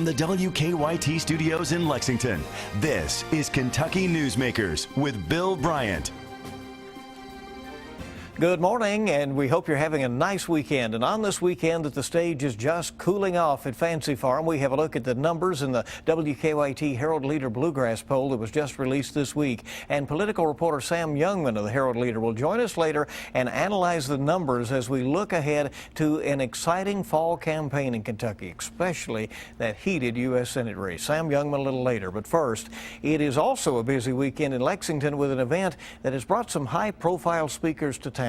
From the WKYT studios in Lexington, this is Kentucky Newsmakers with Bill Bryant. Good morning, and we hope you're having a nice weekend. And on this weekend that the stage is just cooling off at Fancy Farm, we have a look at the numbers in the WKYT Herald Leader Bluegrass poll that was just released this week. And political reporter Sam Youngman of the Herald Leader will join us later and analyze the numbers as we look ahead to an exciting fall campaign in Kentucky, especially that heated U.S. Senate race. Sam Youngman a little later. But first, it is also a busy weekend in Lexington with an event that has brought some high-profile speakers to town.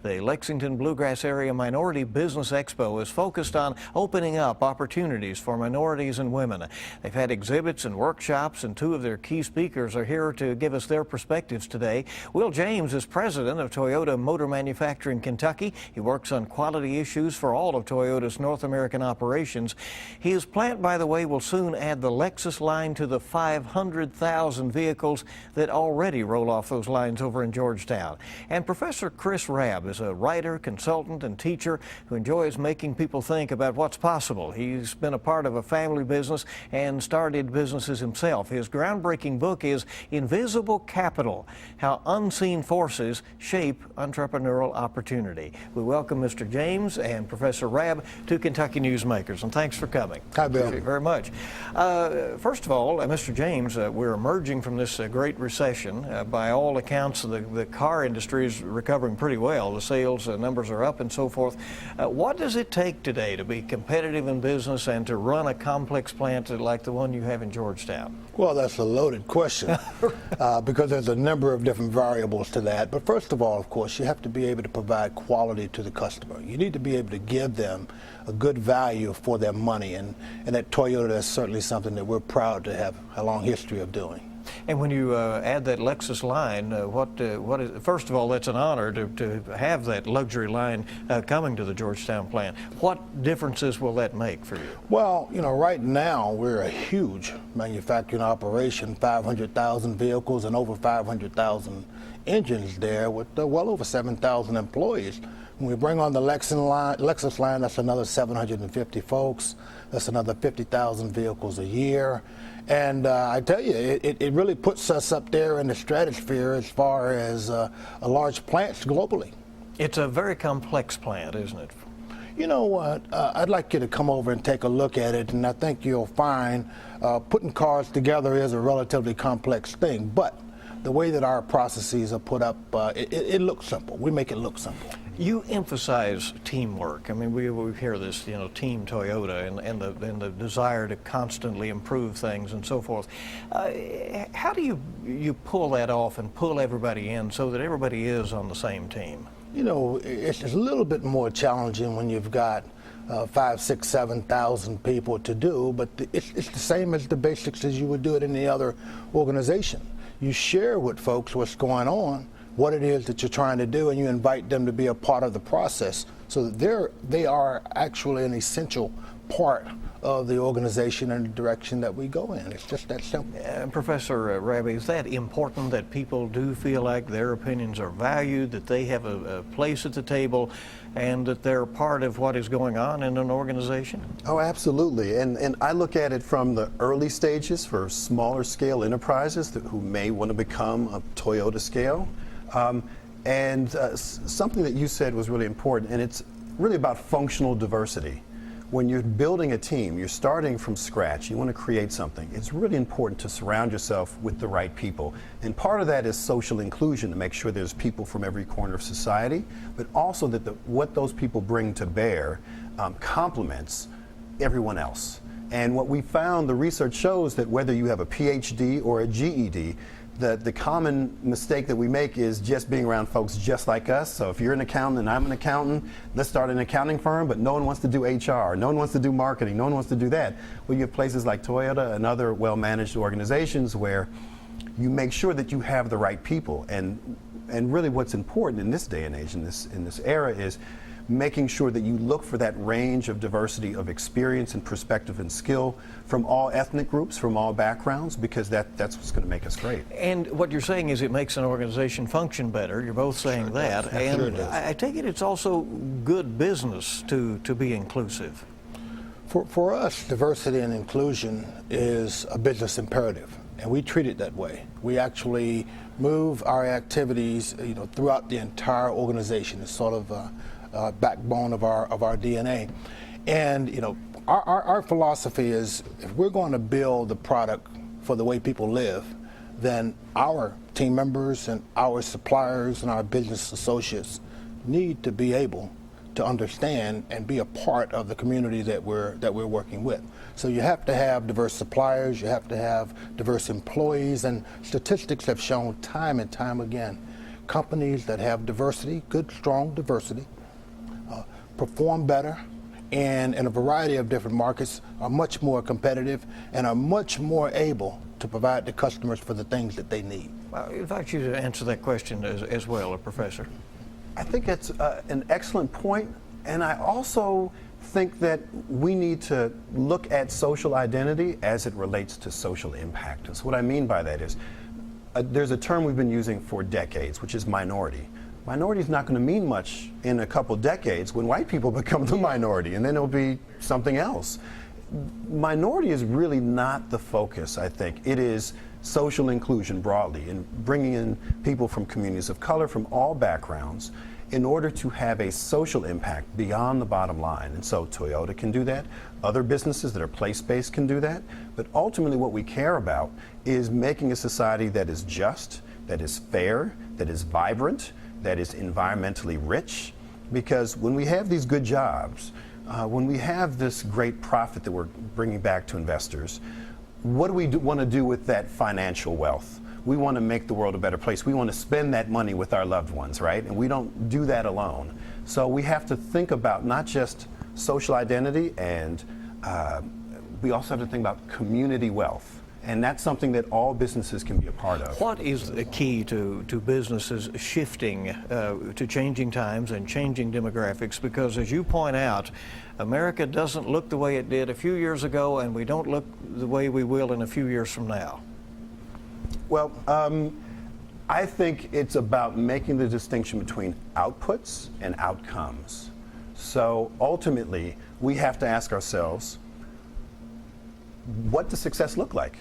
The Lexington Bluegrass Area Minority Business Expo is focused on opening up opportunities for minorities and women. They've had exhibits and workshops, and two of their key speakers are here to give us their perspectives today. Will James is president of Toyota Motor Manufacturing Kentucky. He works on quality issues for all of Toyota's North American operations. His plant, by the way, will soon add the Lexus line to the 500,000 vehicles that already roll off those lines over in Georgetown. And Professor Chris Rabb is a writer, consultant, and teacher who enjoys making people think about what's possible. He's been a part of a family business and started businesses himself. His groundbreaking book is Invisible Capital: How Unseen Forces Shape Entrepreneurial Opportunity. We welcome Mr. James and Professor Rabb to Kentucky Newsmakers, and thanks for coming. Hi, Bill. Thank you very much. First of all, Mr. James, we're emerging from this great recession. By all accounts, the car industry is recovering pretty well. The sales numbers are up and so forth. What does it take today to be competitive in business and to run a complex plant like the one you have in Georgetown? Well, that's a loaded question because there's a number of different variables to that. But first of all, of course, you have to be able to provide quality to the customer. You need to be able to give them a good value for their money. And at Toyota, that's certainly something that we're proud to have a long history of doing. And when you add that Lexus line, what is, first of all, that's an honor to have that luxury line coming to the Georgetown plant. What differences will that make for you? Well, you know, right now we're a huge manufacturing operation, 500,000 vehicles and over 500,000 engines there with well over 7,000 employees. When we bring on the Lexus line, that's another 750 folks. That's another 50,000 vehicles a year. And I tell you, it really puts us up there in the stratosphere as far as large plants globally. It's a very complex plant, isn't it? You know what? I'd like you to come over and take a look at it, and I think you'll find putting cars together is a relatively complex thing. But the way that our processes are put up, it looks simple. We make it look simple. You emphasize teamwork. I mean, we hear this, you know, Team Toyota and the desire to constantly improve things and so forth. How do you pull that off and pull everybody in so that everybody is on the same team? You know, it's a little bit more challenging when you've got 5,000, 6,000, 7,000 people to do, but it's the same as the basics as you would do it in any other organization. You share with folks what's going on, what it is that you're trying to do, and you invite them to be a part of the process so that they are actually an essential part of the organization and the direction that we go in. It's just that simple. Professor Rabb, is that important that people do feel like their opinions are valued, that they have a place at the table, and that they're part of what is going on in an organization? Oh, absolutely. And I look at it from the early stages for smaller scale enterprises who may want to become a Toyota scale. Something that you said was really important, and it's really about functional diversity. When you're building a team, you're starting from scratch, you want to create something, it's really important to surround yourself with the right people. And part of that is social inclusion, to make sure there's people from every corner of society, but also that what those people bring to bear complements everyone else. And what we found, the research shows that whether you have a PhD or a GED, the common mistake that we make is just being around folks just like us. So if you're an accountant and I'm an accountant, let's start an accounting firm, but no one wants to do HR, no one wants to do marketing, no one wants to do that. Well, you have places like Toyota and other well-managed organizations where you make sure that you have the right people. And really what's important in this day and age, in this era, is making sure that you look for that range of diversity of experience and perspective and skill from all ethnic groups, from all backgrounds, because that's what's going to make us great. And what you're saying is it makes an organization function better. You're both saying that. And I take it it's also good business to be inclusive. For us, diversity and inclusion is a business imperative, and we treat it that way. We actually move our activities, throughout the entire organization. It's sort of a backbone of our DNA. And our philosophy is, if we're going to build the product for the way people live, then our team members and our suppliers and our business associates need to be able to understand and be a part of the community that we're working with. So you have to have diverse suppliers, you have to have diverse employees, and statistics have shown time and time again, companies that have diversity, good, strong diversity, perform better, and in a variety of different markets are much more competitive and are much more able to provide the customers for the things that they need. I invite you to answer that question as well, Professor. I think it's an excellent point, and I also think that we need to look at social identity as it relates to social impact. And so what I mean by that is, there's a term we've been using for decades, which is minority. Minority is not going to mean much in a couple decades when white people become the minority, and then it'll be something else. Minority is really not the focus, I think. It is social inclusion broadly, and bringing in people from communities of color, from all backgrounds, in order to have a social impact beyond the bottom line. And so Toyota can do that. Other businesses that are place-based can do that. But ultimately what we care about is making a society that is just, that is fair, that is vibrant, that is environmentally rich. Because when we have these good jobs, when we have this great profit that we're bringing back to investors, what do we want to do with that financial wealth? We want to make the world a better place. We want to spend that money with our loved ones, right? And we don't do that alone. So we have to think about not just social identity, and we also have to think about community wealth. And that's something that all businesses can be a part of. What is the key to businesses shifting to changing times and changing demographics? Because as you point out, America doesn't look the way it did a few years ago, and we don't look the way we will in a few years from now. Well, I think it's about making the distinction between outputs and outcomes. So ultimately, we have to ask ourselves, what does success look like?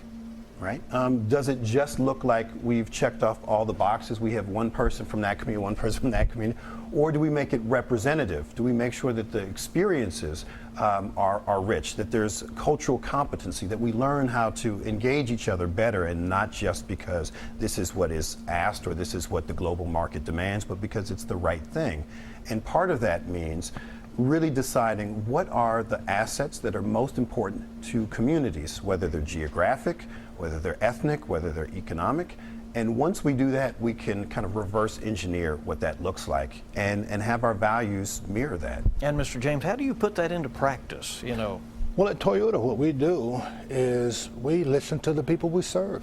Right? Does it just look like we've checked off all the boxes? We have one person from that community, one person from that community, or do we make it representative? Do we make sure that the experiences are rich, that there's cultural competency, that we learn how to engage each other better, and not just because this is what is asked or this is what the global market demands, but because it's the right thing. And part of that means really deciding what are the assets that are most important to communities, whether they're geographic, whether they're ethnic, whether they're economic. And once we do that, we can kind of reverse engineer what that looks like and have our values mirror that. And Mr. James, how do you put that into practice, Well, at Toyota, what we do is we listen to the people we serve.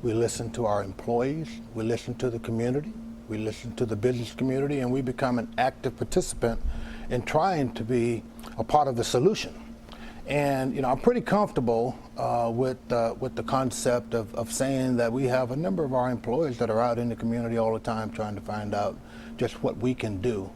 We listen to our employees, we listen to the community, we listen to the business community, and we become an active participant in trying to be a part of the solution. And I'm pretty comfortable with the concept of saying that we have a number of our employees that are out in the community all the time trying to find out just what we can do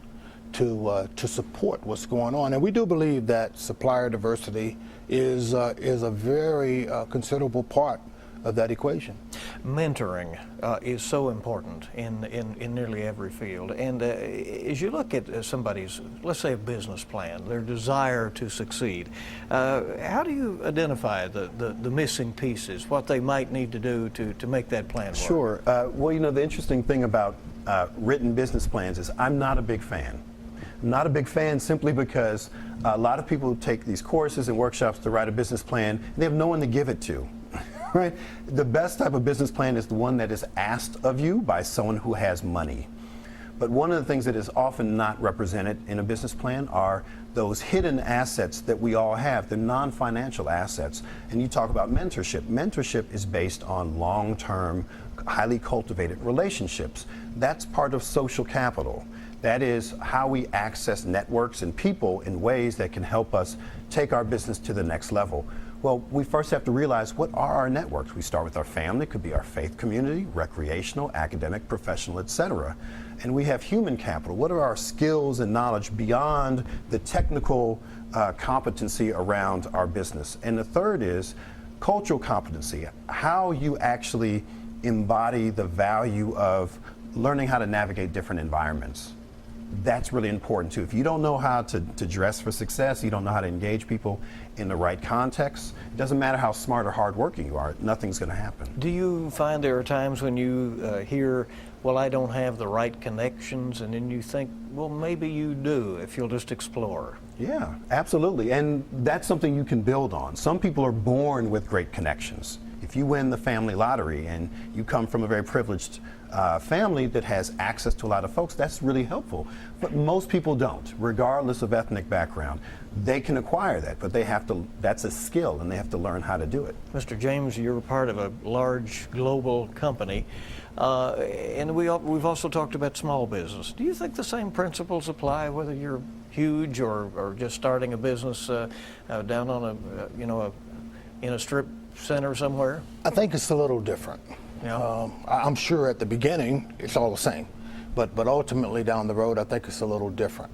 to support what's going on. And we do believe that supplier diversity is a very considerable part of that equation. Mentoring is so important in nearly every field. And as you look at somebody's, let's say, a business plan, their desire to succeed, how do you identify the missing pieces, what they might need to do to make that plan work? Sure. Well, the interesting thing about written business plans is I'm not a big fan. I'm not a big fan simply because a lot of people take these courses and workshops to write a business plan, and they have no one to give it to. Right? The best type of business plan is the one that is asked of you by someone who has money. But one of the things that is often not represented in a business plan are those hidden assets that we all have, the non-financial assets. And you talk about mentorship. Mentorship is based on long-term, highly cultivated relationships. That's part of social capital. That is how we access networks and people in ways that can help us take our business to the next level. Well, we first have to realize, what are our networks? We start with our family, it could be our faith community, recreational, academic, professional, etc. And we have human capital. What are our skills and knowledge beyond the technical competency around our business? And the third is cultural competency, how you actually embody the value of learning how to navigate different environments. That's really important too. If you don't know how to dress for success, you don't know how to engage people in the right context, it doesn't matter how smart or hardworking you are, nothing's going to happen. Do you find there are times when you hear, well, I don't have the right connections, and then you think, well, maybe you do if you'll just explore? Yeah, absolutely. And that's something you can build on. Some people are born with great connections. If you win the family lottery and you come from a very privileged family that has access to a lot of folks, that's really helpful. But most people don't, regardless of ethnic background. They can acquire that, but they have to, that's a skill, and they have to learn how to do it. Mr. James, you're part of a large global company, and we've also talked about small business. Do you think the same principles apply whether you're huge or just starting a business down on in a strip center somewhere? I think it's a little different. Yeah. I'm sure at the beginning it's all the same, but ultimately down the road I think it's a little different.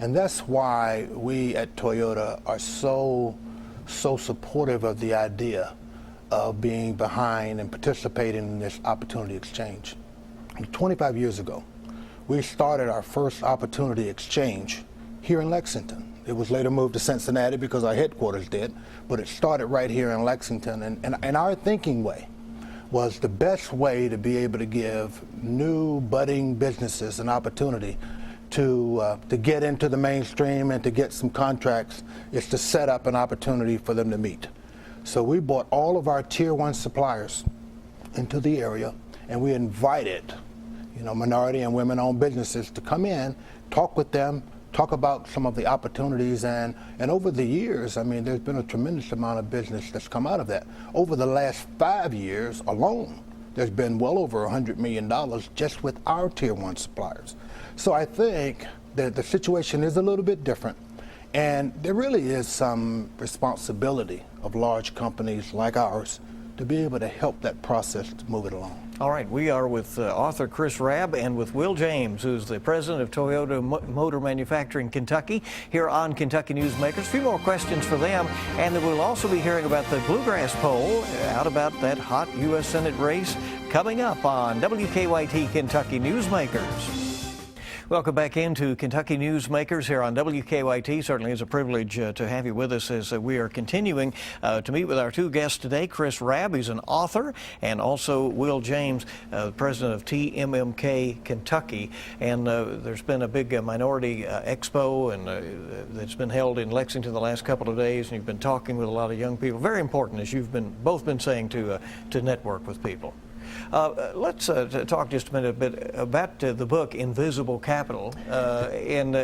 And that's why we at Toyota are so supportive of the idea of being behind and participating in this opportunity exchange. 25 years ago, we started our first opportunity exchange here in Lexington. It was later moved to Cincinnati because our headquarters did, but it started right here in Lexington. And our thinking way was the best way to be able to give new budding businesses an opportunity to get into the mainstream and to get some contracts is to set up an opportunity for them to meet. So we brought all of our tier 1 suppliers into the area, and we invited, minority and women-owned businesses to come in, talk with them, talk about some of the opportunities, and over the years, there's been a tremendous amount of business that's come out of that. Over the last 5 years alone, there's been well over $100 million just with our tier 1 suppliers. So I think that the situation is a little bit different, and there really is some responsibility of large companies like ours to be able to help that process to move it along. All right, we are with author Chris Rabb and with Will James, who's the president of Toyota Motor Manufacturing Kentucky, here on Kentucky Newsmakers. A few more questions for them, and then we'll also be hearing about the Bluegrass poll, out about that hot U.S. Senate race, coming up on WKYT Kentucky Newsmakers. Welcome back into Kentucky Newsmakers here on WKYT. Certainly is a privilege to have you with us as we are continuing to meet with our two guests today. Chris Rabb, he's an author, and also Will James, president of TMMK Kentucky. And there's been a big minority expo and that's been held in Lexington the last couple of days, and you've been talking with a lot of young people. Very important, as you've both been saying, to network with people. Let's talk just a minute about the book Invisible Capital. And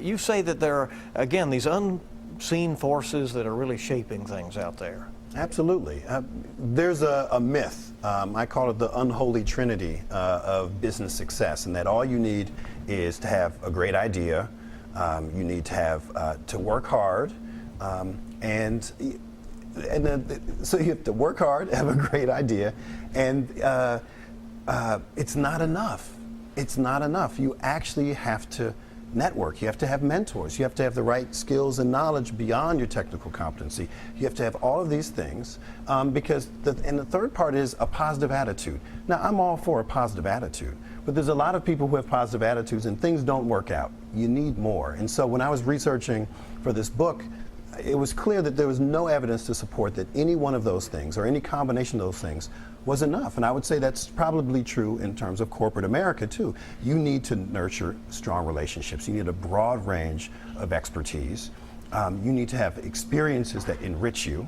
you say that there are, again, these unseen forces that are really shaping things out there. Absolutely. There's a myth. I call it the unholy trinity of business success, and that all you need is to have a great idea, you need to have to work hard, so you have to work hard, have a great idea, and it's not enough. It's not enough. You actually have to network. You have to have mentors. You have to have the right skills and knowledge beyond your technical competency. You have to have all of these things because the third part is a positive attitude. Now, I'm all for a positive attitude, but there's a lot of people who have positive attitudes and things don't work out. You need more. And so when I was researching for this book, it was clear that there was no evidence to support that any one of those things or any combination of those things was enough. And I would say that's probably true in terms of corporate America too. You need to nurture strong relationships. You need a broad range of expertise. You need to have experiences that enrich you.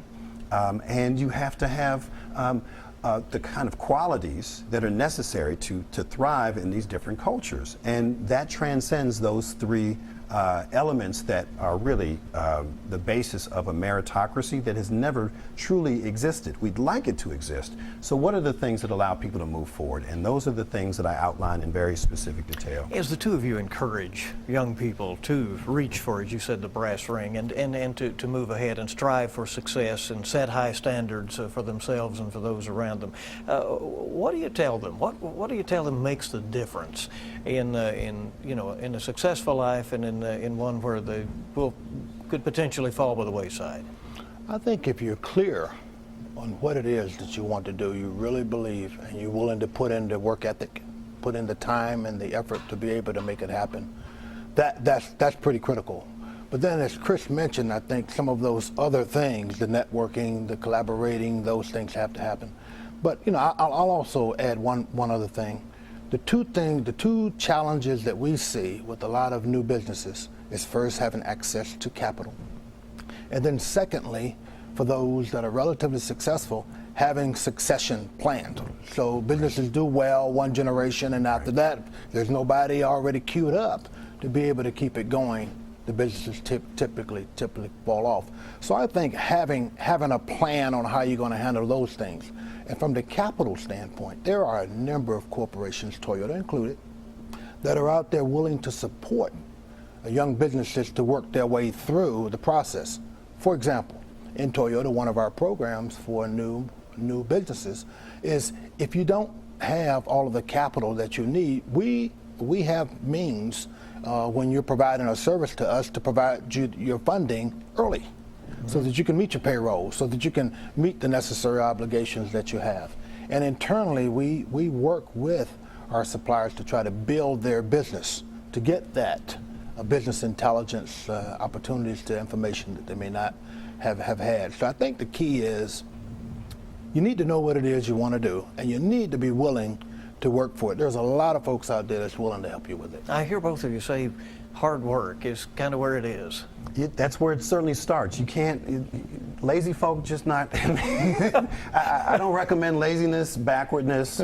And you have to have the kind of qualities that are necessary to thrive in these different cultures. And that transcends those three elements that are really the basis of a meritocracy that has never truly existed. We'd like it to exist. So what are the things that allow people to move forward? And those are the things that I outline in very specific detail. As the two of you encourage young people to reach for, as you said, the brass ring and to move ahead and strive for success and set high standards for themselves and for those around them, what do you tell them? What do you tell them makes the difference in a successful life and in one where they could potentially fall by the wayside? I think if you're clear on what it is that you want to do, you really believe, and you're willing to put in the work ethic, put in the time and the effort to be able to make it happen, that's pretty critical. But then, as Chris mentioned, I think some of those other things, the networking, the collaborating, those things have to happen. But I'll also add one other thing. The two challenges that we see with a lot of new businesses is first having access to capital. And then secondly, for those that are relatively successful, having succession planned. So businesses do well one generation, and after that, there's nobody already queued up to be able to keep it going. The businesses typically fall off. So I think having a plan on how you're going to handle those things. And from the capital standpoint, there are a number of corporations, Toyota included, that are out there willing to support young businesses to work their way through the process. For example, in Toyota, one of our programs for new businesses is if you don't have all of the capital that you need, we have means when you're providing a service to us to provide you your funding early, so that you can meet your payroll, so that you can meet the necessary obligations that you have. And internally, we work with our suppliers to try to build their business, to get that business intelligence opportunities to information that they may not have had. So I think the key is you need to know what it is you want to do, and you need to be willing to work for it. There's a lot of folks out there that's willing to help you with it. I hear both of you say hard work is kind of where it is. That's where it certainly starts. You can't, lazy folk just not, I don't recommend laziness, backwardness,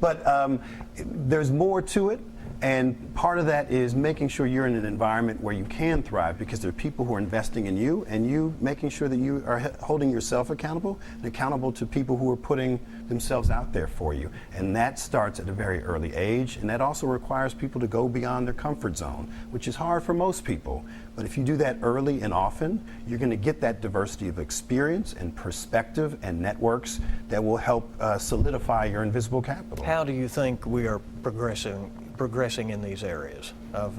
but there's more to it. And part of that is making sure you're in an environment where you can thrive, because there are people who are investing in you, and you making sure that you are holding yourself accountable and accountable to people who are putting themselves out there for you. And that starts at a very early age, and that also requires people to go beyond their comfort zone, which is hard for most people. But if you do that early and often, you're going to get that diversity of experience and perspective and networks that will help solidify your invisible capital. How do you think we are progressing in these areas of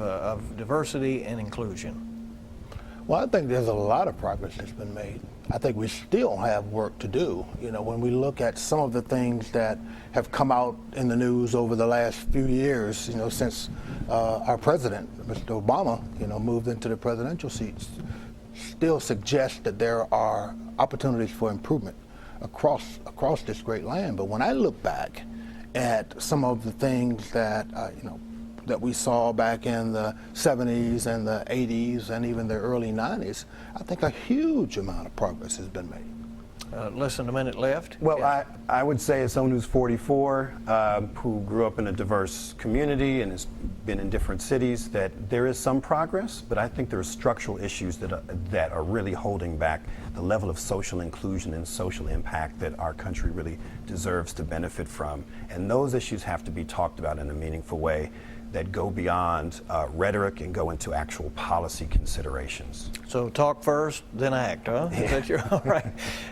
diversity and inclusion? Well, I think there's a lot of progress that's been made. I think we still have work to do. When we look at some of the things that have come out in the news over the last few years, since our president, Mr. Obama, moved into the presidential seats, still suggest that there are opportunities for improvement across this great land. But when I look back at some of the things that that we saw back in the 70s and the 80s and even the early 90s, I think a huge amount of progress has been made. Less than a minute left. Well, yeah. I would say, as someone who's 44, who grew up in a diverse community and has been in different cities, that there is some progress, but I think there are structural issues that are really holding back the level of social inclusion and social impact that our country really deserves to benefit from. And those issues have to be talked about in a meaningful way that go beyond rhetoric and go into actual policy considerations. So talk first, then act, huh? Yeah. Is that all right?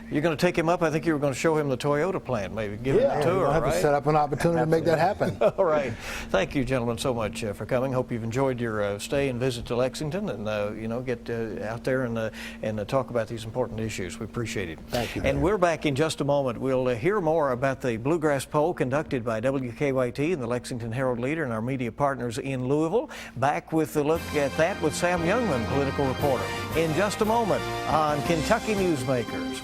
You're going to take him up. I think you were going to show him the Toyota plant, maybe give him a tour, we'll have right? to set up an opportunity to make that happen. All right. Thank you, gentlemen, so much for coming. Hope you've enjoyed your stay and visit to Lexington, and get out there and talk about these important issues. We appreciate it. Thank you. And we're back in just a moment. We'll hear more about the Bluegrass poll conducted by WKYT and the Lexington Herald-Leader and our media partners in Louisville. Back with a look at that with Sam Youngman, political reporter, in just a moment on Kentucky Newsmakers.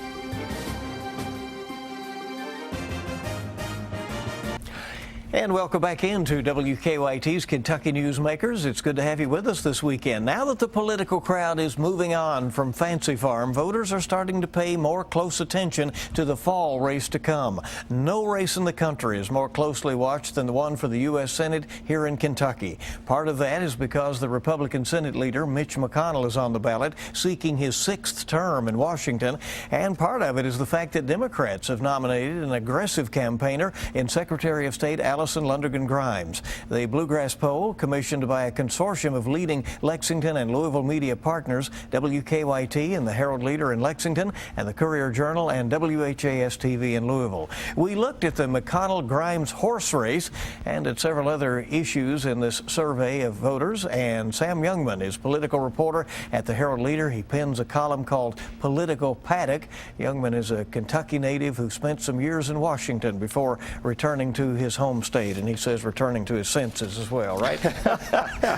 And welcome back into WKYT's Kentucky Newsmakers. It's good to have you with us this weekend. Now that the political crowd is moving on from Fancy Farm, voters are starting to pay more close attention to the fall race to come. No race in the country is more closely watched than the one for the U.S. Senate here in Kentucky. Part of that is because the Republican Senate leader, Mitch McConnell, is on the ballot, seeking his 6th term in Washington. And part of it is the fact that Democrats have nominated an aggressive campaigner in Secretary of State Allison Lundergan Grimes. The Bluegrass poll, commissioned by a consortium of leading Lexington and Louisville media partners, WKYT and the Herald Leader in Lexington, and the Courier-Journal and WHAS-TV in Louisville. We looked at the McConnell-Grimes horse race and at several other issues in this survey of voters. And Sam Youngman is political reporter at the Herald Leader. He pens a column called Political Paddock. Youngman is a Kentucky native who spent some years in Washington before returning to his home state, and he says returning to his senses as well, right?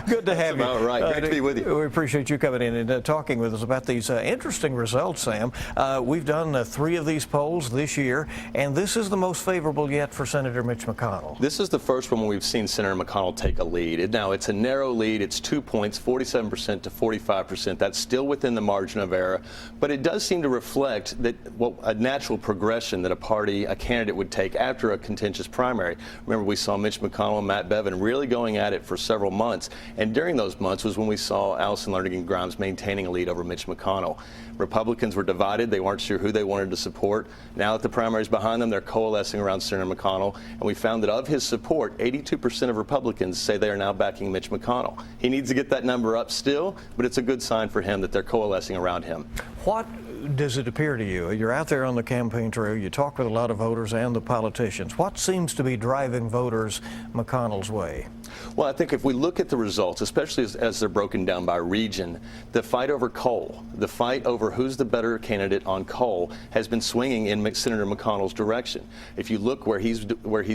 Good to have you. All right, great to be with you. We appreciate you coming in and talking with us about these interesting results, Sam. We've done 3 of these polls this year, and this is the most favorable yet for Senator Mitch McConnell. This is the first one where we've seen Senator McConnell take a lead. Now, it's a narrow lead. It's 2 points, 47% to 45%. That's still within the margin of error, but it does seem to reflect that a natural progression that a candidate would take after a contentious primary. Remember, we saw Mitch McConnell and Matt Bevin really going at it for several months, and during those months was when we saw Allison Lundergan Grimes maintaining a lead over Mitch McConnell. Republicans were divided. They weren't sure who they wanted to support. Now that the primary's behind them, they're coalescing around Senator McConnell, and we found that of his support, 82% of Republicans say they are now backing Mitch McConnell. He needs to get that number up still, but it's a good sign for him that they're coalescing around him. What does it appear to you? You're out there on the campaign trail, you talk with a lot of voters and the politicians. What seems to be driving voters McConnell's way? Well, I think if we look at the results, especially as they're broken down by region, the fight over coal, the fight over who's the better candidate on coal has been swinging in Senator McConnell's direction. If you look where he's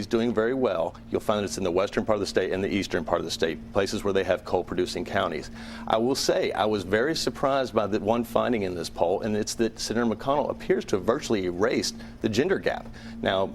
doing very well, you'll find that it's in the western part of the state and the eastern part of the state, places where they have coal-producing counties. I will say I was very surprised by the one finding in this poll, and it's that Senator McConnell appears to have virtually erased the gender gap. Now,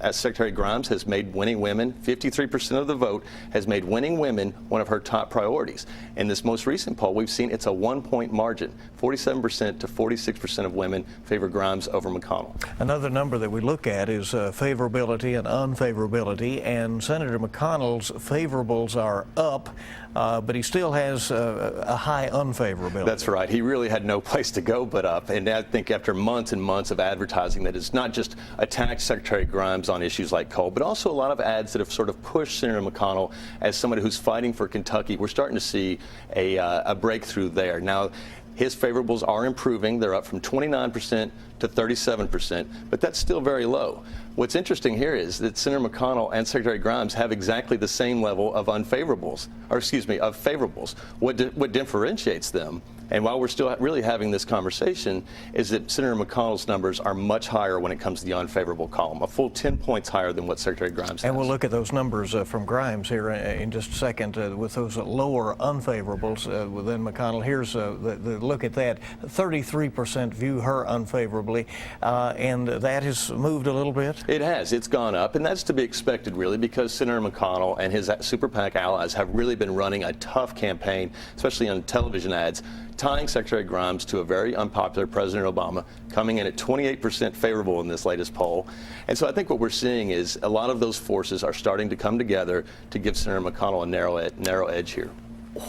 as Secretary Grimes has made winning women, 53% of the vote has made winning women one of her top priorities. In this most recent poll, we've seen it's a 1-point margin. 47% to 46% of women favor Grimes over McConnell. Another number that we look at is favorability and unfavorability, and Senator McConnell's favorables are up, but he still has a high unfavorability. That's right. He really had no place to go but up, and I think after months and months of advertising that has not just attacked Secretary Grimes on issues like coal, but also a lot of ads that have sort of pushed Senator McConnell as somebody who's fighting for Kentucky, we're starting to see a breakthrough there. Now, his favorables are improving. They're up from 29% to 37%, but that's still very low. What's interesting here is that Senator McConnell and Secretary Grimes have exactly the same level of unfavorables, or excuse me, of favorables. What differentiates them, and while we're still really having this conversation, is that Senator McConnell's numbers are much higher when it comes to the unfavorable column, a full 10 points higher than what Secretary Grimes has. And we'll look at those numbers from Grimes here in just a second with those lower unfavorables than McConnell. Here's the look at that. 33% view her unfavorably, and that has moved a little bit. It has. It's gone up, and that's to be expected, really, because Senator McConnell and his super PAC allies have really been running a tough campaign, especially on television ads, tying Secretary Grimes to a very unpopular President Obama, coming in at 28% favorable in this latest poll. And so I think what we're seeing is a lot of those forces are starting to come together to give Senator McConnell a narrow edge here.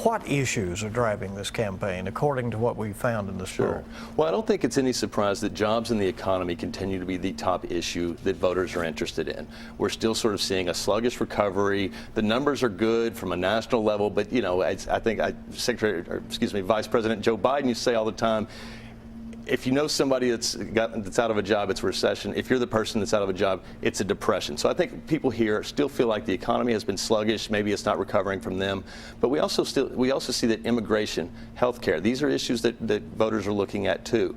What issues are driving this campaign, according to what we found in this poll? Well, I don't think it's any surprise that jobs and the economy continue to be the top issue that voters are interested in. We're still sort of seeing a sluggish recovery. The numbers are good from a national level, but, you know, I think Vice President Joe Biden used to say all the time, if you know somebody that's out of a job, it's a recession. If you're the person that's out of a job, it's a depression. So I think people here still feel like the economy has been sluggish. Maybe it's not recovering from them. But we also see that immigration, health care, these are issues that voters are looking at too.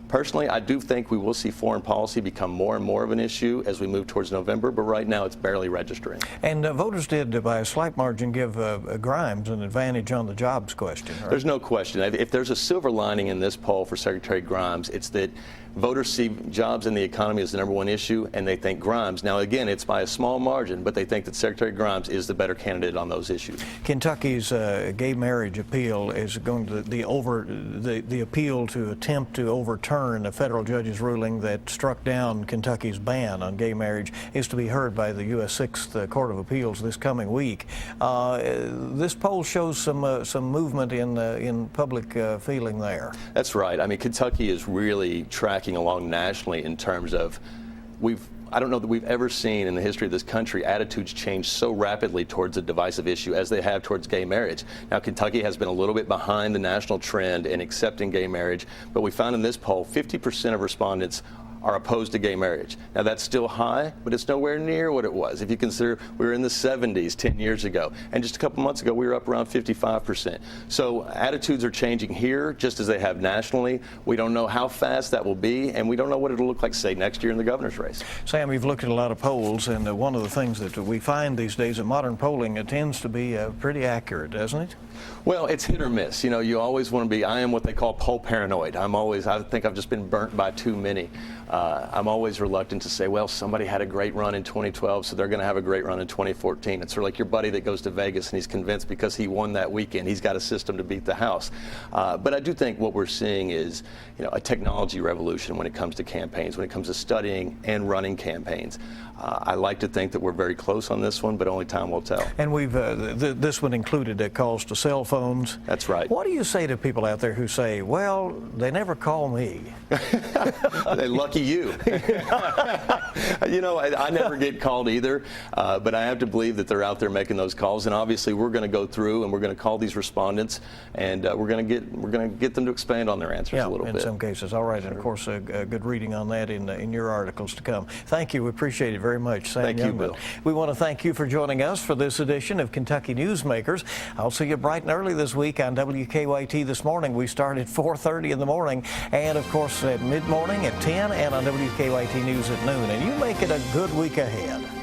Personally, I do think we will see foreign policy become more and more of an issue as we move towards November, but right now it's barely registering. And voters did, by a slight margin, give Grimes an advantage on the jobs question. Right? There's no question. If there's a silver lining in this poll for Secretary Grimes, it's that Voters see jobs and the economy as the #1 issue, and they think Grimes. Now, again, it's by a small margin, but they think that Secretary Grimes is the better candidate on those issues. Kentucky's gay marriage appeal is going to the appeal to attempt to overturn a federal judge's ruling that struck down Kentucky's ban on gay marriage is to be heard by the U.S. 6th Court of Appeals this coming week. This poll shows some movement in public feeling there. That's right. I mean, Kentucky is really tracking along nationally in terms of I don't know that we've ever seen in the history of this country attitudes change so rapidly towards a divisive issue as they have towards gay marriage. Now, Kentucky has been a little bit behind the national trend in accepting gay marriage, but we found in this poll 50% of respondents are opposed to gay marriage. Now, that's still high, but it's nowhere near what it was. If you consider we were in the 70s 10 years ago, and just a couple months ago we were up around 55%. So attitudes are changing here just as they have nationally. We don't know how fast that will be, and we don't know what it'll look like, say, next year in the governor's race. Sam, you've looked at a lot of polls, and one of the things that we find these days in modern polling, it tends to be pretty accurate, doesn't it? Well, it's hit or miss. You know, you always want to be, I am what they call poll paranoid. I think I've just been burnt by too many. I'm always reluctant to say, well, somebody had a great run in 2012, so they're going to have a great run in 2014. It's sort of like your buddy that goes to Vegas and he's convinced because he won that weekend, he's got a system to beat the house. But I do think what we're seeing is, you know, a technology revolution when it comes to campaigns, when it comes to studying and running campaigns. I like to think that we're very close on this one, but only time will tell. And we've this one included calls to cell phones. That's right. What do you say to people out there who say, well, they never call me? They're lucky you. You know, I never get called either, but I have to believe that they're out there making those calls, and obviously we're going to go through and we're going to call these respondents, and we're going to get them to expand on their answers a little bit. In some cases. All right, and of course, good reading on that in your articles to come. Thank you. We appreciate it very much, Sam. Thank you, Bill. We want to thank you for joining us for this edition of Kentucky Newsmakers. I'll see you bright and early this week on WKYT This Morning. We start at 4:30 in the morning, and of course at mid-morning at 10, and on WKYT News at noon. And you make it a good week ahead.